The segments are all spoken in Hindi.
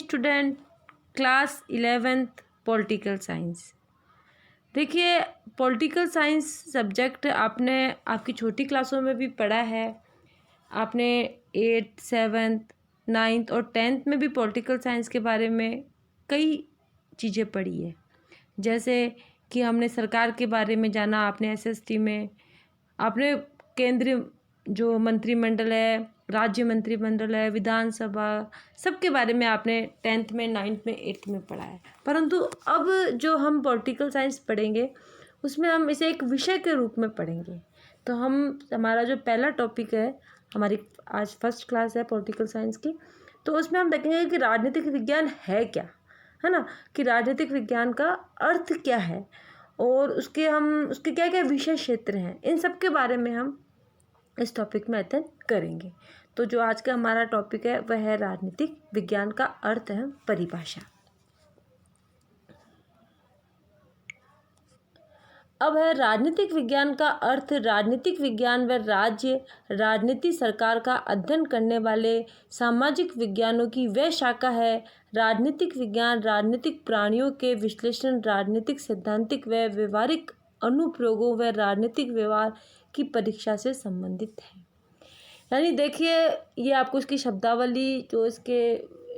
Student, class 11th political science. देखिए, पॉलिटिकल साइंस सब्जेक्ट आपने आपकी छोटी क्लासों में भी पढ़ा है। आपने 8th 7th 9th और 10th में भी पॉलिटिकल साइंस के बारे में कई चीज़ें पढ़ी है। जैसे कि हमने सरकार के बारे में जाना, आपने एसएसटी में, आपने केंद्रीय जो मंत्रिमंडल है, राज्य मंत्रिमंडल है, विधानसभा, सबके बारे में आपने 10th में 9th में 8th में पढ़ा है। परंतु अब जो हम पॉलिटिकल साइंस पढ़ेंगे उसमें हम इसे एक विषय के रूप में पढ़ेंगे। तो हमारा जो पहला टॉपिक है, हमारी आज फर्स्ट क्लास है पॉलिटिकल साइंस की, तो उसमें हम देखेंगे कि राजनीतिक विज्ञान है क्या, है ना, कि राजनीतिक विज्ञान का अर्थ क्या है और उसके क्या क्या विषय क्षेत्र हैं, इन सब के बारे में हम इस टॉपिक में अध्ययन करेंगे। तो जो आज का हमारा टॉपिक है वह है राजनीतिक विज्ञान का अर्थ एवं परिभाषा। अब है राजनीतिक विज्ञान का अर्थ। राजनीतिक विज्ञान व राज्य राजनीति सरकार का अध्ययन करने वाले सामाजिक विज्ञानों की वह शाखा है। राजनीतिक विज्ञान राजनीतिक प्राणियों के विश्लेषण, राजनीतिक सैद्धांतिक व व्यवहारिक अनुप्रयोगों व राजनीतिक व्यवहार की परीक्षा से संबंधित है। यानी देखिए, ये आपको इसकी शब्दावली, जो इसके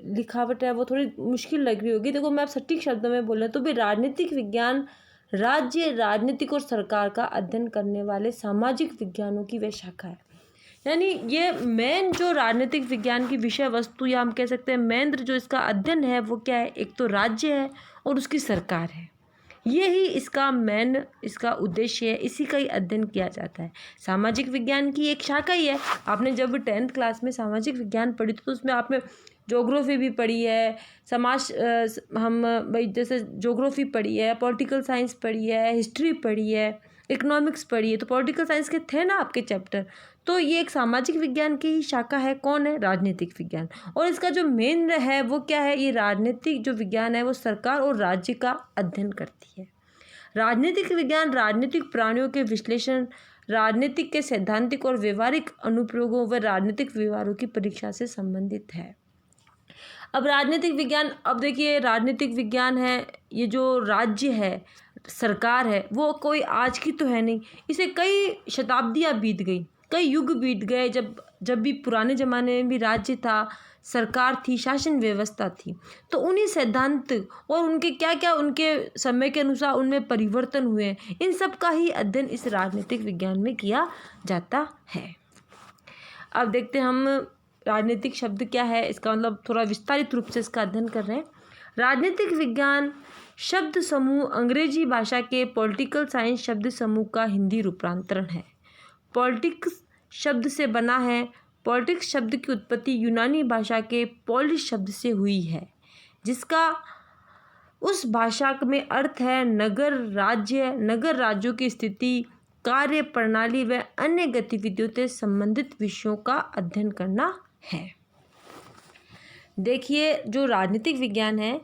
लिखावट है वो थोड़ी मुश्किल लग रही होगी। देखो, मैं आप सटीक शब्दों में बोल रहा हूँ तो भी राजनीतिक विज्ञान राज्य राजनीतिक और सरकार का अध्ययन करने वाले सामाजिक विज्ञानों की वह शाखा है। यानी ये मेन जो राजनीतिक विज्ञान की विषय वस्तु, या हम कह सकते हैं मेन जो इसका अध्ययन है वो क्या है, एक तो राज्य है और उसकी सरकार है। ये ही इसका उद्देश्य है, इसी का ही अध्ययन किया जाता है। सामाजिक विज्ञान की एक शाखा ही है। आपने जब 10th क्लास में सामाजिक विज्ञान पढ़ी तो उसमें आपने ज्योग्राफी भी पढ़ी है, जैसे ज्योग्राफी पढ़ी है, पॉलिटिकल साइंस पढ़ी है, हिस्ट्री पढ़ी है, इकोनॉमिक्स पढ़ी है। तो पॉलिटिकल साइंस के थे ना आपके चैप्टर। तो ये एक सामाजिक विज्ञान की ही शाखा है। कौन है? राजनीतिक विज्ञान। और इसका जो मेन है वो क्या है, ये राजनीतिक जो विज्ञान है वो सरकार और राज्य का अध्ययन करती है। राजनीतिक विज्ञान राजनीतिक प्राणियों के विश्लेषण, राजनीतिक के सैद्धांतिक और व्यवहारिक अनुप्रयोगों व राजनीतिक व्यवहारों की परीक्षा से संबंधित है। अब राजनीतिक विज्ञान, अब देखिए राजनीतिक विज्ञान है, ये जो राज्य है, सरकार है, वो कोई आज की तो है नहीं। इसे कई शताब्दियाँ बीत गई, कई युग बीत गए। जब भी पुराने ज़माने में भी राज्य था, सरकार थी, शासन व्यवस्था थी, तो उन्हीं सिद्धांत और उनके क्या क्या उनके समय के अनुसार उनमें परिवर्तन हुए, इन सब का ही अध्ययन इस राजनीतिक विज्ञान में किया जाता है। अब देखते हैं हम राजनीतिक शब्द क्या है, इसका मतलब थोड़ा विस्तारित रूप से इसका अध्ययन कर रहे हैं। राजनीतिक विज्ञान शब्द समूह अंग्रेजी भाषा के पॉलिटिकल साइंस शब्द समूह का हिंदी रूपांतरण है। पॉलिटिक्स शब्द से बना है। पॉलिटिक्स शब्द की उत्पत्ति यूनानी भाषा के पॉलिस शब्द से हुई है, जिसका उस भाषा में अर्थ है नगर राज्य, नगर राज्यों की स्थिति, कार्य प्रणाली व अन्य गतिविधियों से संबंधित विषयों का अध्ययन करना है। देखिए, जो राजनीतिक विज्ञान है,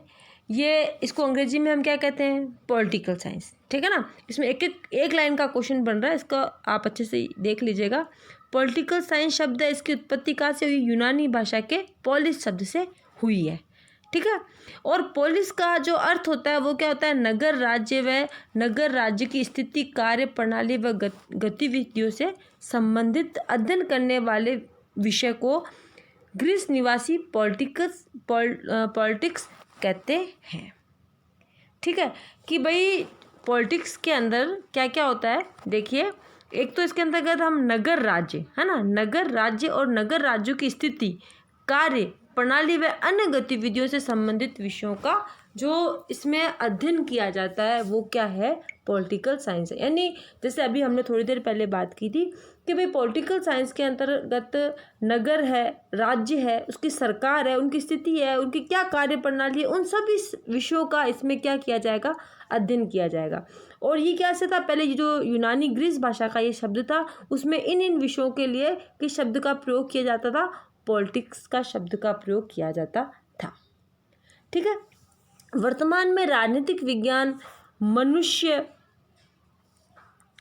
ये इसको अंग्रेजी में हम क्या कहते हैं, पॉलिटिकल साइंस, ठीक है ना। इसमें एक लाइन का क्वेश्चन बन रहा है, इसका आप अच्छे से देख लीजिएगा। पॉलिटिकल साइंस शब्द है, इसकी उत्पत्ति कहाँ से हुई? यूनानी भाषा के पॉलिस शब्द से हुई है, ठीक है। और पॉलिस का जो अर्थ होता है वो क्या होता है, नगर राज्य व नगर राज्य की स्थिति, कार्य प्रणाली व गतिविधियों से संबंधित अध्ययन करने वाले विषय को ग्रीस निवासी पॉलिटिक्स कहते हैं, ठीक है। कि भाई पॉलिटिक्स के अंदर क्या क्या होता है, देखिए, एक तो इसके अंतर्गत हम नगर राज्य, है ना, नगर राज्य और नगर राज्यों की स्थिति, कार्य प्रणाली व अन्य गतिविधियों से संबंधित विषयों का जो इसमें अध्ययन किया जाता है वो क्या है, पॉलिटिकल साइंस है। यानी जैसे अभी हमने थोड़ी देर पहले बात की थी कि भाई पॉलिटिकल साइंस के अंतर्गत नगर है, राज्य है, उसकी सरकार है, उनकी स्थिति है, उनकी क्या कार्य प्रणाली है, उन सभी विषयों का इसमें क्या किया जाएगा, अध्ययन किया जाएगा। और ये क्या से था, पहले ये जो यूनानी ग्रीस भाषा का ये शब्द था, उसमें इन विषयों के लिए किस शब्द का प्रयोग किया जाता था, पॉलिटिक्स का शब्द का प्रयोग किया जाता था, ठीक है। वर्तमान में राजनीतिक विज्ञान मनुष्य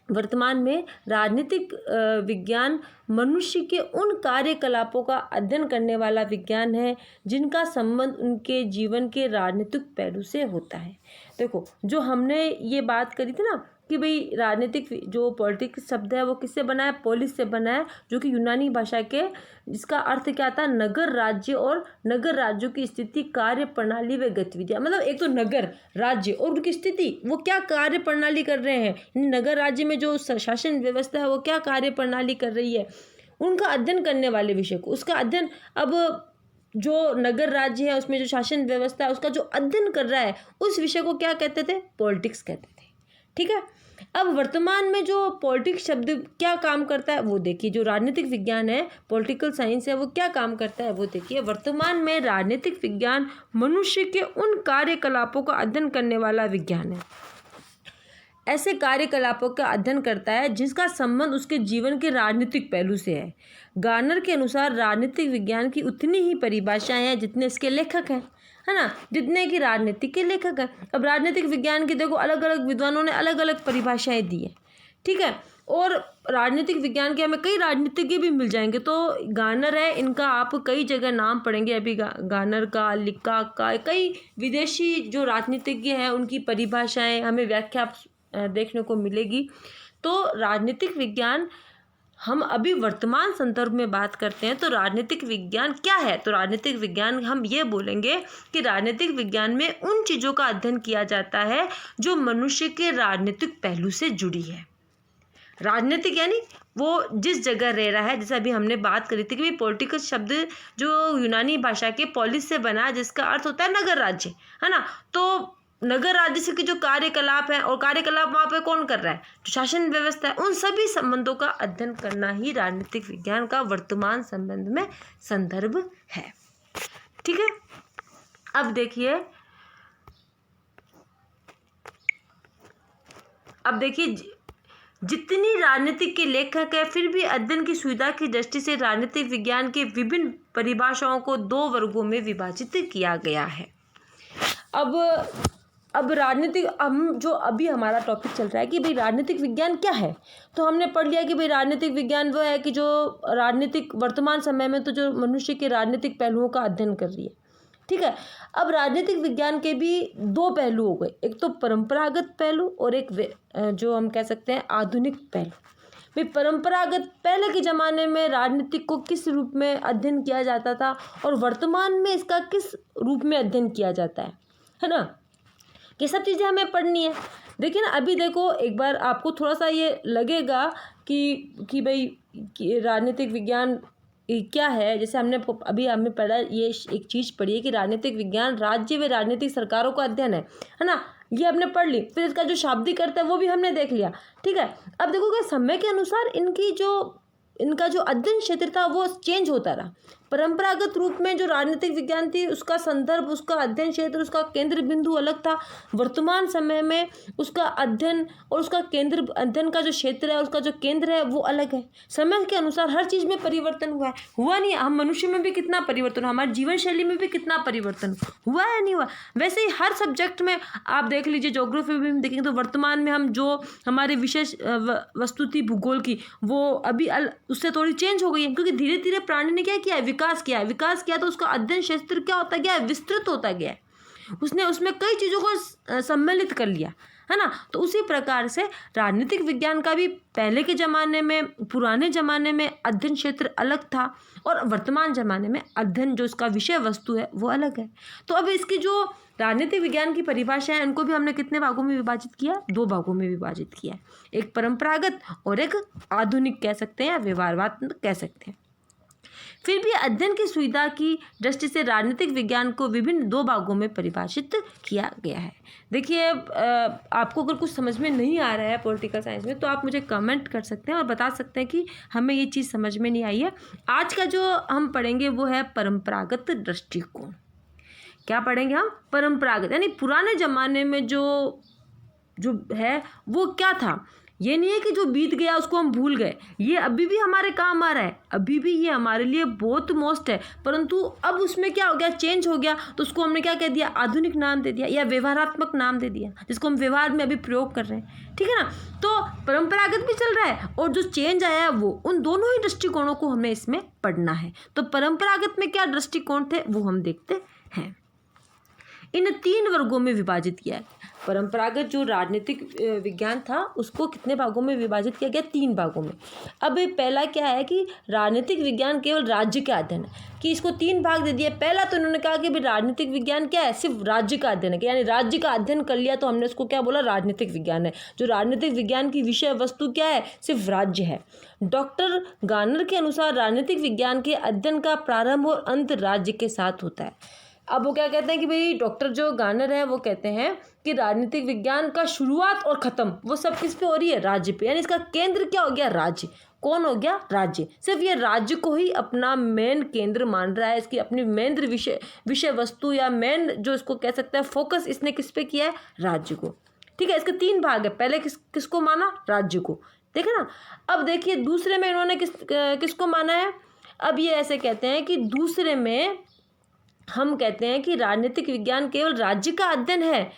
वर्तमान में राजनीतिक विज्ञान मनुष्य के उन कार्यकलापों का अध्ययन करने वाला विज्ञान है जिनका संबंध उनके जीवन के राजनीतिक पहलू से होता है। देखो, जो हमने ये बात करी थी ना कि भाई राजनीतिक जो पॉलिटिक्स शब्द है वो किससे बना है, पोलिस से बना है, जो कि यूनानी भाषा के, जिसका अर्थ क्या था, नगर राज्य और नगर राज्यों की स्थिति, कार्य प्रणाली व गतिविधियां। मतलब एक तो नगर राज्य और उनकी स्थिति, वो क्या कार्य प्रणाली कर रहे हैं, नगर राज्य में जो शासन व्यवस्था है वो क्या कार्य प्रणाली कर रही है, उनका अध्ययन करने वाले विषय को, उसका अध्ययन। अब जो नगर राज्य है उसमें जो शासन व्यवस्था है उसका जो अध्ययन कर रहा है उस विषय को क्या कहते थे, पॉलिटिक्स कहते थे। ठीक है। अब वर्तमान में जो पॉलिटिक्स शब्द क्या काम करता है वो देखिए, जो राजनीतिक विज्ञान है, पॉलिटिकल साइंस है, वो क्या काम करता है वो देखिए। वर्तमान में राजनीतिक विज्ञान मनुष्य के उन कार्यकलापों का अध्ययन करने वाला विज्ञान है, ऐसे कार्यकलापों का अध्ययन करता है जिसका संबंध उसके जीवन के राजनीतिक पहलू से है। गार्नर के अनुसार राजनीतिक विज्ञान की उतनी ही परिभाषाएं हैं जितने इसके लेखक हैं, है ना, जितने की राजनीतिक के लेखक हैं। अब राजनीतिक विज्ञान की देखो अलग अलग विद्वानों ने अलग अलग परिभाषाएं दी है। ठीक है। और राजनीतिक विज्ञान के हमें कई राजनीतिज्ञ भी मिल जाएंगे। तो गार्नर है, इनका आप कई जगह नाम पढ़ेंगे अभी, गार्नर का, लिक्का का, कई विदेशी जो राजनीतिज्ञ हैं उनकी परिभाषाएं हमें व्याख्या देखने को मिलेगी। तो राजनीतिक विज्ञान, हम अभी वर्तमान संदर्भ में बात करते हैं तो राजनीतिक विज्ञान क्या है, तो राजनीतिक विज्ञान हम ये बोलेंगे कि राजनीतिक विज्ञान में उन चीज़ों का अध्ययन किया जाता है जो मनुष्य के राजनीतिक पहलू से जुड़ी है। राजनीतिक यानी वो जिस जगह रह रहा है, जैसे अभी हमने बात करी थी कि भाई पॉलिटिकल शब्द जो यूनानी भाषा के पॉलिस से बना है जिसका अर्थ होता है नगर राज्य, है ना। तो नगर राज्य से के जो कार्यकलाप है, और कार्यकलाप वहाँ पे कौन कर रहा है, जो शासन व्यवस्था है, उन सभी संबंधों का अध्ययन करना ही राजनीतिक विज्ञान का वर्तमान संबंध में संदर्भ है। ठीक है। अब देखिए जितनी राजनीतिक के लेखक है फिर भी अध्ययन की सुविधा की दृष्टि से राजनीतिक विज्ञान के विभिन्न परिभाषाओं को 2 वर्गों में विभाजित किया गया है। अब राजनीतिक, हम जो अभी हमारा टॉपिक चल रहा है कि भाई राजनीतिक विज्ञान क्या है, तो हमने पढ़ लिया कि भाई राजनीतिक विज्ञान वो है कि जो राजनीतिक वर्तमान समय में तो जो मनुष्य के राजनीतिक पहलुओं का अध्ययन कर रही है। ठीक है। अब राजनीतिक विज्ञान के भी 2 पहलू हो गए, एक तो परंपरागत पहलू और एक जो हम कह सकते हैं आधुनिक पहलू। भाई परंपरागत, पहले के ज़माने में राजनीतिक को किस रूप में अध्ययन किया जाता था और वर्तमान में इसका किस रूप में अध्ययन किया जाता है ना, ये सब चीज़ें हमें पढ़नी है। देखिए ना, अभी देखो एक बार आपको थोड़ा सा ये लगेगा कि भाई राजनीतिक विज्ञान क्या है। जैसे हमने पढ़ा, ये एक चीज़ पढ़ी है कि राजनीतिक विज्ञान राज्य व राजनीतिक सरकारों का अध्ययन है ना, ये हमने पढ़ ली। फिर इसका जो शाब्दिक अर्थ है वो भी हमने देख लिया। ठीक है। अब देखो कि समय के अनुसार इनका जो अध्ययन क्षेत्र था वो चेंज होता रहा। परंपरागत रूप में जो राजनीतिक विज्ञान थी उसका संदर्भ, उसका अध्ययन क्षेत्र, उसका केंद्र बिंदु अलग था। वर्तमान समय में उसका अध्ययन और उसका केंद्र, अध्ययन का जो क्षेत्र है, उसका जो केंद्र है वो अलग है। समय के अनुसार हर चीज़ में परिवर्तन हुआ नहीं? हम मनुष्य में भी कितना परिवर्तन हुआ, हमारी जीवन शैली में भी कितना परिवर्तन हुआ है, नहीं हुआ? वैसे ही हर सब्जेक्ट में आप देख लीजिए, ज्योग्राफी में देखेंगे तो वर्तमान में हम जो हमारी विशेष वस्तु थी भूगोल की, वो अभी उससे थोड़ी चेंज हो गई है, क्योंकि धीरे धीरे प्राणी ने क्या किया है, विकास किया तो उसका अध्ययन क्षेत्र क्या होता गया है, विस्तृत होता गया है। उसने उसमें कई चीज़ों को सम्मिलित कर लिया, है ना। तो उसी प्रकार से राजनीतिक विज्ञान का भी पहले के ज़माने में, पुराने ज़माने में अध्ययन क्षेत्र अलग था और वर्तमान ज़माने में अध्ययन जो इसका विषय वस्तु है वो अलग है। तो अब इसकी जो राजनीतिक विज्ञान की परिभाषा है उनको भी हमने कितने भागों में विभाजित किया, 2 भागों में विभाजित किया है, एक परंपरागत और एक आधुनिक कह सकते हैं या व्यवहारवाद कह सकते हैं। फिर भी अध्ययन की सुविधा की दृष्टि से राजनीतिक विज्ञान को विभिन्न 2 भागों में परिभाषित किया गया है। देखिए, आपको अगर कुछ समझ में नहीं आ रहा है पॉलिटिकल साइंस में तो आप मुझे कमेंट कर सकते हैं और बता सकते हैं कि हमें ये चीज़ समझ में नहीं आई है। आज का जो हम पढ़ेंगे वो है परंपरागत दृष्टिकोण। क्या पढ़ेंगे हम? परंपरागत, यानी पुराने ज़माने में जो है वो क्या था, ये नहीं है कि जो बीत गया उसको हम भूल गए, ये अभी भी हमारे काम आ रहा है, अभी भी ये हमारे लिए बहुत मोस्ट है, परंतु अब उसमें क्या हो गया, चेंज हो गया, तो उसको हमने क्या कह दिया, आधुनिक नाम दे दिया या व्यवहारात्मक नाम दे दिया, जिसको हम व्यवहार में अभी प्रयोग कर रहे हैं। ठीक है ना। तो परंपरागत भी चल रहा है और जो चेंज आया है वो, उन दोनों ही दृष्टिकोणों को हमें इसमें पढ़ना है। तो परंपरागत में क्या दृष्टिकोण थे वो हम देखते हैं। इन 3 वर्गों में विभाजित किया है। परंपरागत जो राजनीतिक विज्ञान था उसको कितने भागों में विभाजित किया गया, 3 भागों में। अब पहला क्या है कि राजनीतिक विज्ञान केवल राज्य का अध्ययन है, कि इसको 3 भाग दे दिए। पहला तो इन्होंने कहा कि भाई राजनीतिक विज्ञान क्या है, सिर्फ राज्य का अध्ययन है, यानी राज्य का अध्ययन कर लिया तो हमने उसको क्या बोला, राजनीतिक विज्ञान है। जो राजनीतिक विज्ञान की विषय वस्तु क्या है, सिर्फ राज्य है। डॉक्टर गार्नर के अनुसार राजनीतिक विज्ञान के अध्ययन का प्रारंभ और अंत राज्य के साथ होता है। अब वो क्या कहते हैं कि भाई डॉक्टर जो गार्नर है वो कहते हैं कि राजनीतिक विज्ञान का शुरुआत और ख़त्म वो सब किस पे हो रही है, राज्य पे, यानी इसका केंद्र क्या हो गया, राज्य। कौन हो गया, राज्य। सिर्फ ये राज्य को ही अपना मेन केंद्र मान रहा है, इसकी अपनी मेन विषय वस्तु या मेन जो इसको कह सकते हैं फोकस इसने किस पे किया है, राज्य को। ठीक है। इसके 3 भाग है। पहले किसको माना, राज्य को, देखा ना। अब देखिए दूसरे में इन्होंने किसको माना है। अब ये ऐसे कहते हैं कि दूसरे में हम कहते हैं कि राजनीतिक विज्ञान केवल राज्य का अध्ययन है,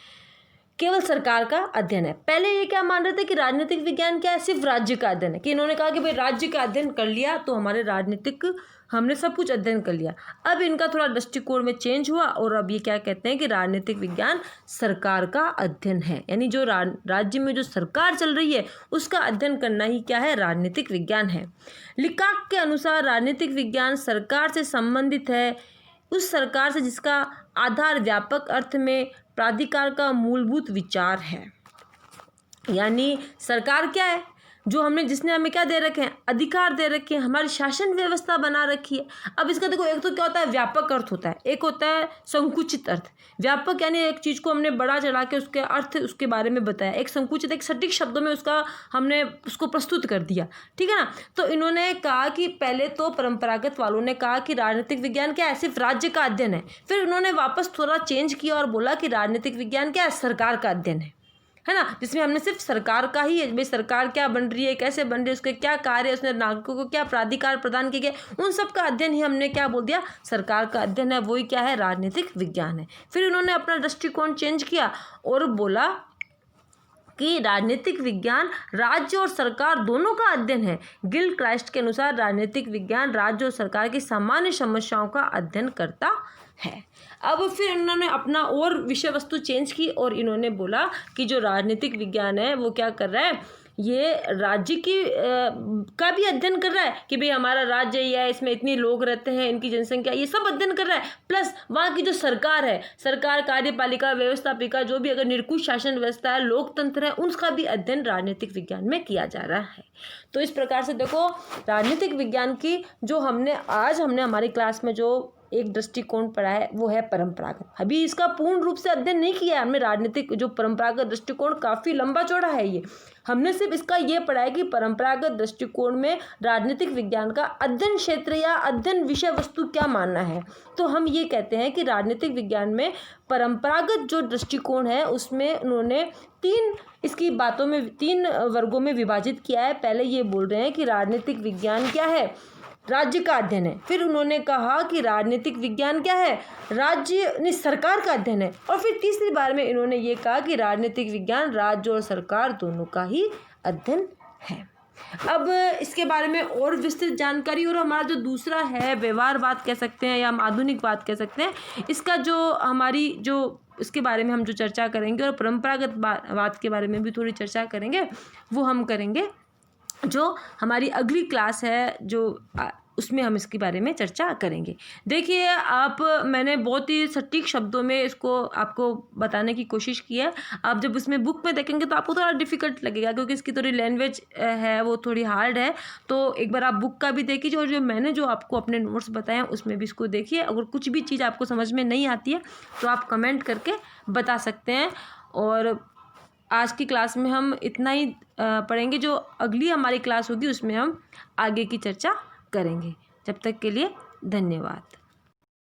केवल सरकार का अध्ययन है। पहले ये क्या मान रहे थे कि राजनीतिक विज्ञान क्या है, सिर्फ राज्य का अध्ययन है, कि इन्होंने कहा कि भाई राज्य का अध्ययन कर लिया तो हमारे राजनीतिक हमने सब कुछ अध्ययन कर लिया। अब इनका थोड़ा दृष्टिकोण में चेंज हुआ और अब ये क्या कहते हैं कि राजनीतिक विज्ञान सरकार का अध्ययन है, यानी जो राज्य में जो सरकार चल रही है उसका अध्ययन करना ही क्या है, राजनीतिक विज्ञान है। लिकाक के अनुसार राजनीतिक विज्ञान सरकार से संबंधित है, उस सरकार से जिसका आधार व्यापक अर्थ में प्राधिकार का मूलभूत विचार है। यानी सरकार क्या है, जो जिसने हमें क्या दे रखे हैं, अधिकार दे रखे हैं, हमारी शासन व्यवस्था बना रखी है। अब इसका देखो, एक तो क्या होता है, व्यापक अर्थ होता है, एक होता है संकुचित अर्थ। व्यापक यानी एक चीज़ को हमने बड़ा चढ़ा के उसके अर्थ उसके बारे में बताया, एक संकुचित एक सटीक शब्दों में हमने उसको प्रस्तुत कर दिया। ठीक है ना। तो इन्होंने कहा कि पहले तो परंपरागत वालों ने कहा कि राजनीतिक विज्ञान क्या है, सिर्फ राज्य का अध्ययन है। फिर उन्होंने वापस थोड़ा चेंज किया और बोला कि राजनीतिक विज्ञान क्या है, सरकार का अध्ययन है ना, जिसमें हमने सिर्फ सरकार का ही, भाई सरकार क्या बन रही है, कैसे बन रही है, उसके क्या कार्य है, उसने नागरिकों को क्या प्राधिकार प्रदान किए गए, उन सब का अध्ययन ही हमने क्या बोल दिया, सरकार का अध्ययन है, वही क्या है, राजनीतिक विज्ञान है। फिर उन्होंने अपना दृष्टिकोण चेंज किया और बोला कि राजनीतिक विज्ञान राज्य और सरकार दोनों का अध्ययन है। गिल क्राइस्ट के अनुसार राजनीतिक विज्ञान राज्य और सरकार की सामान्य समस्याओं का अध्ययन करता है। अब फिर उन्होंने अपना और विषय वस्तु चेंज की और इन्होंने बोला कि जो राजनीतिक विज्ञान है वो क्या कर रहा है, ये राज्य की का भी अध्ययन कर रहा है कि भाई हमारा राज्य ये है, इसमें इतने लोग रहते हैं, इनकी जनसंख्या, ये सब अध्ययन कर रहा है। प्लस वहाँ की जो सरकार है, सरकार, कार्यपालिका, व्यवस्थापिका, जो भी अगर निरंकुश शासन व्यवस्था है, लोकतंत्र है, उसका भी अध्ययन राजनीतिक विज्ञान में किया जा रहा है। तो इस प्रकार से देखो, राजनीतिक विज्ञान की जो हमने हमारी क्लास में जो एक दृष्टिकोण पढ़ा है वो है परंपरागत। अभी इसका पूर्ण रूप से अध्ययन नहीं किया है हमने। राजनीतिक जो परंपरागत दृष्टिकोण काफ़ी लंबा चौड़ा है ये, हमने सिर्फ इसका ये पढ़ा है कि परंपरागत दृष्टिकोण में राजनीतिक विज्ञान का अध्ययन क्षेत्र या अध्ययन विषय वस्तु क्या मानना है। तो हम ये कहते हैं कि राजनीतिक विज्ञान में परंपरागत जो दृष्टिकोण है उसमें उन्होंने तीन वर्गों में विभाजित किया है। पहले ये बोल रहे हैं कि राजनीतिक विज्ञान क्या है, राज्य का अध्ययन है। फिर उन्होंने कहा कि राजनीतिक विज्ञान क्या है, सरकार का अध्ययन है। और फिर तीसरी बार में इन्होंने ये कहा कि राजनीतिक विज्ञान राज्य और सरकार दोनों का ही अध्ययन है। अब इसके बारे में और विस्तृत जानकारी, और हमारा जो दूसरा है व्यवहारवाद कह सकते हैं या हम आधुनिकवाद कह सकते हैं, इसका इसके बारे में हम जो चर्चा करेंगे और परंपरागत वाद के बारे में भी थोड़ी चर्चा करेंगे, वो हम करेंगे जो हमारी अगली क्लास है, उसमें हम इसके बारे में चर्चा करेंगे। देखिए मैंने बहुत ही सटीक शब्दों में इसको आपको बताने की कोशिश की है। आप जब उसमें बुक में देखेंगे तो आपको थोड़ा डिफ़िकल्ट लगेगा, क्योंकि इसकी थोड़ी लैंग्वेज है वो थोड़ी हार्ड है। तो एक बार आप बुक का भी देखिए और मैंने जो आपको अपने नोट्स बताए हैं उसमें भी इसको देखिए। अगर कुछ भी चीज़ आपको समझ में नहीं आती है तो आप कमेंट करके बता सकते हैं। और आज की क्लास में हम इतना ही पढ़ेंगे। जो अगली हमारी क्लास होगी उसमें हम आगे की चर्चा करेंगे। जब तक के लिए धन्यवाद।